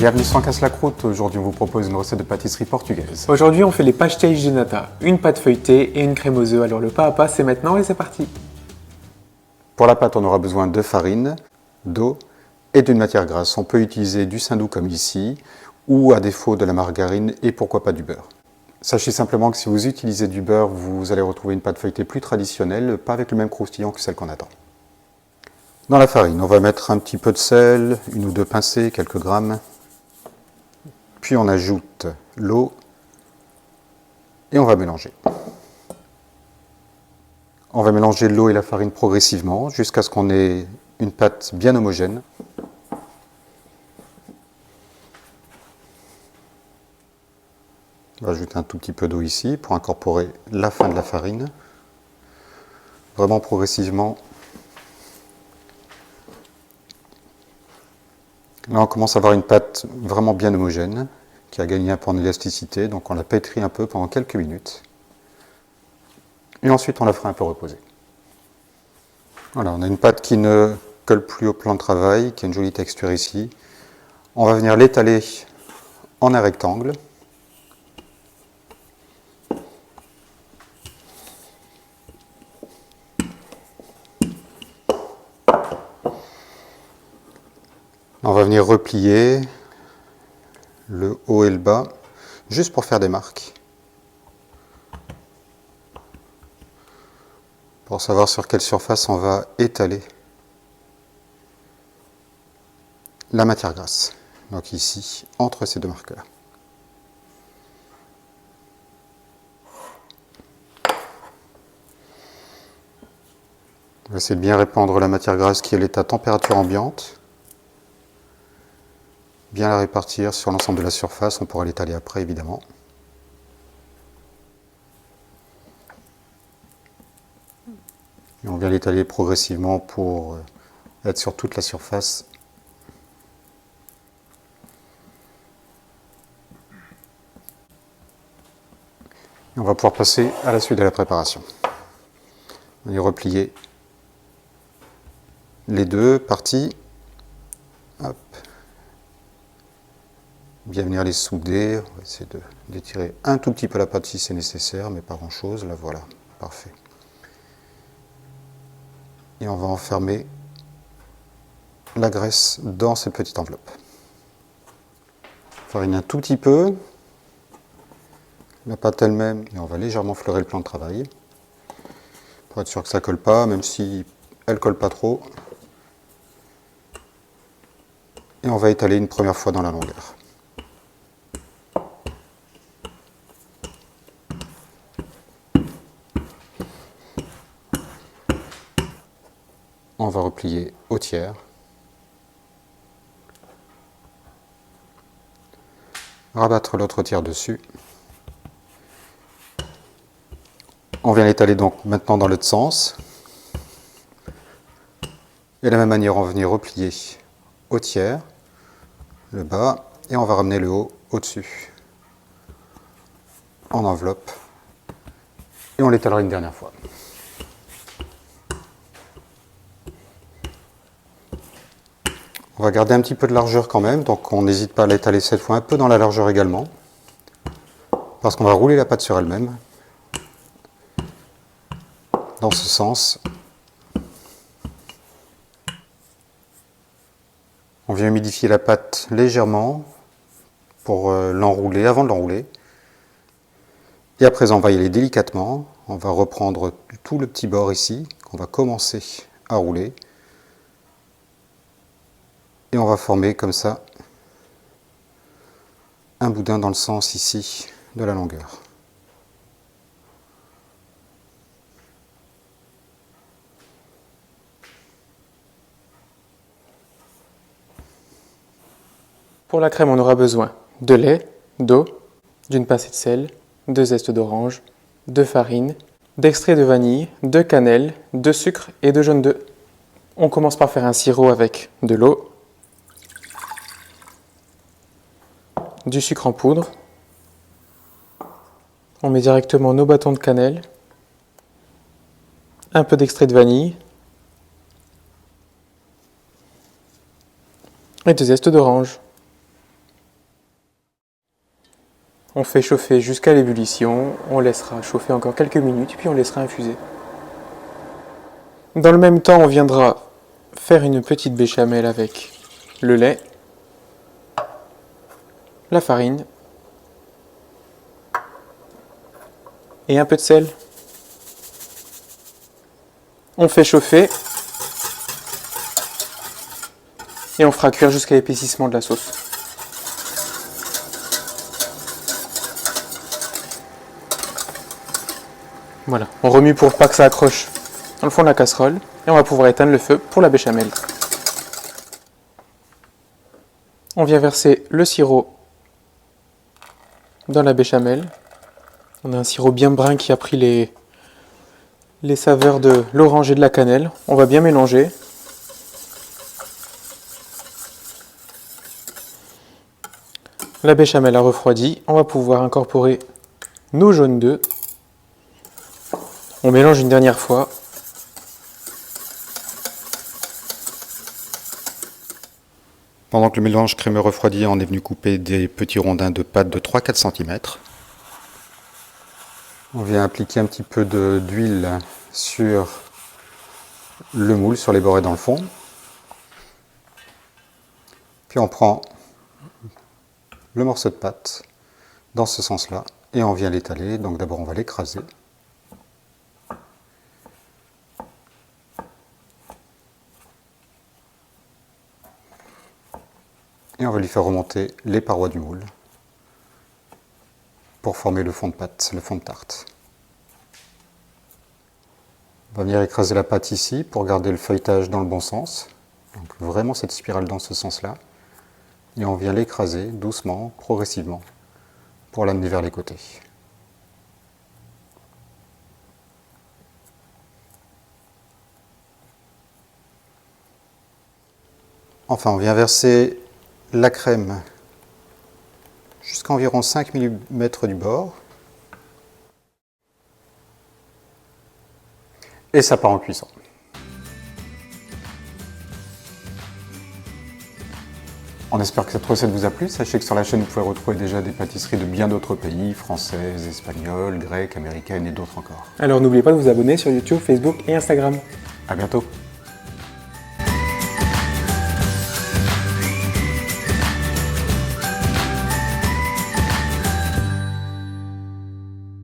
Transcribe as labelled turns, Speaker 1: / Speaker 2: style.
Speaker 1: Bienvenue sur Casse la Croûte. Aujourd'hui, on vous propose une recette de pâtisserie portugaise.
Speaker 2: Aujourd'hui, on fait les pastéis de nata, une pâte feuilletée et une crème aux œufs. Alors le pas à pas, c'est maintenant et c'est parti.
Speaker 1: Pour la pâte, on aura besoin de farine, d'eau et d'une matière grasse. On peut utiliser du saindoux comme ici, ou à défaut de la margarine et pourquoi pas du beurre. Sachez simplement que si vous utilisez du beurre, vous allez retrouver une pâte feuilletée plus traditionnelle, pas avec le même croustillant que celle qu'on attend. Dans la farine, on va mettre un petit peu de sel, une ou deux pincées, quelques grammes. Puis on ajoute l'eau et on va mélanger. On va mélanger l'eau et la farine progressivement jusqu'à ce qu'on ait une pâte bien homogène. On va ajouter un tout petit peu d'eau ici pour incorporer la fin de la farine. Vraiment progressivement. Là, on commence à avoir une pâte vraiment bien homogène, qui a gagné un peu en élasticité, donc on la pétrit un peu pendant quelques minutes. Et ensuite, on la fera un peu reposer. Voilà, on a une pâte qui ne colle plus au plan de travail, qui a une jolie texture ici. On va venir l'étaler en un rectangle. On va venir replier le haut et le bas, juste pour faire des marques. Pour savoir sur quelle surface on va étaler la matière grasse. Donc ici, entre ces deux marqueurs. On va essayer de bien répandre la matière grasse qui est à température ambiante. Bien la répartir sur l'ensemble de la surface, on pourra l'étaler après évidemment. Et on vient l'étaler progressivement pour être sur toute la surface. Et on va pouvoir passer à la suite de la préparation. On va replier les deux parties. Hop. Bien venir les souder, on va essayer d'étirer un tout petit peu la pâte si c'est nécessaire, mais pas grand chose, là voilà, parfait. Et on va enfermer la graisse dans cette petite enveloppe. Fariner un tout petit peu, la pâte elle-même, et on va légèrement fleurer le plan de travail, pour être sûr que ça ne colle pas, même si elle ne colle pas trop. Et on va étaler une première fois dans la longueur. On va replier au tiers. Rabattre l'autre tiers dessus. On vient l'étaler donc maintenant dans l'autre sens. Et de la même manière, on va venir replier au tiers, le bas, et on va ramener le haut au-dessus, en enveloppe. Et on l'étalera une dernière fois. On va garder un petit peu de largeur quand même, donc on n'hésite pas à l'étaler cette fois un peu dans la largeur également, parce qu'on va rouler la pâte sur elle-même, dans ce sens. On vient humidifier la pâte légèrement pour l'enrouler, avant de l'enrouler. Et à présent, on va y aller délicatement. On va reprendre tout le petit bord ici, qu'on va commencer à rouler. Et on va former comme ça un boudin dans le sens ici de la longueur.
Speaker 2: Pour la crème, on aura besoin de lait, d'eau, d'une pincée de sel, de zeste d'orange, de farine, d'extrait de vanille, de cannelle, de sucre et de jaune d'œuf. On commence par faire un sirop avec de l'eau, du sucre en poudre. On met directement nos bâtons de cannelle, un peu d'extrait de vanille et de zeste d'orange. On fait chauffer jusqu'à l'ébullition, on laissera chauffer encore quelques minutes, puis on laissera infuser. Dans le même temps, on viendra faire une petite béchamel avec le lait, la farine et un peu de sel. On fait chauffer et on fera cuire jusqu'à l'épaississement de la sauce. Voilà, on remue pour pas que ça accroche dans le fond de la casserole et on va pouvoir éteindre le feu pour la béchamel. On vient verser le sirop dans la béchamel. On a un sirop bien brun qui a pris les saveurs de l'orange et de la cannelle. On va bien mélanger. La béchamel a refroidi. On va pouvoir incorporer nos jaunes d'œufs. On mélange une dernière fois.
Speaker 1: Pendant que le mélange crémeux refroidit, on est venu couper des petits rondins de pâte de 3-4 cm. On vient appliquer un petit peu d'huile sur le moule, sur les bords et dans le fond. Puis on prend le morceau de pâte dans ce sens-là et on vient l'étaler. Donc d'abord on va l'écraser. Et on va lui faire remonter les parois du moule pour former le fond de pâte, le fond de tarte. On va venir écraser la pâte ici pour garder le feuilletage dans le bon sens. Donc vraiment cette spirale dans ce sens-là. Et on vient l'écraser doucement, progressivement, pour l'amener vers les côtés. Enfin, on vient verser la crème jusqu'à environ 5 mm du bord. Et ça part en cuisson. On espère que cette recette vous a plu. Sachez que sur la chaîne, vous pouvez retrouver déjà des pâtisseries de bien d'autres pays, françaises, espagnoles, grecques, américaines et d'autres encore.
Speaker 2: Alors n'oubliez pas de vous abonner sur YouTube, Facebook et Instagram.
Speaker 1: À bientôt.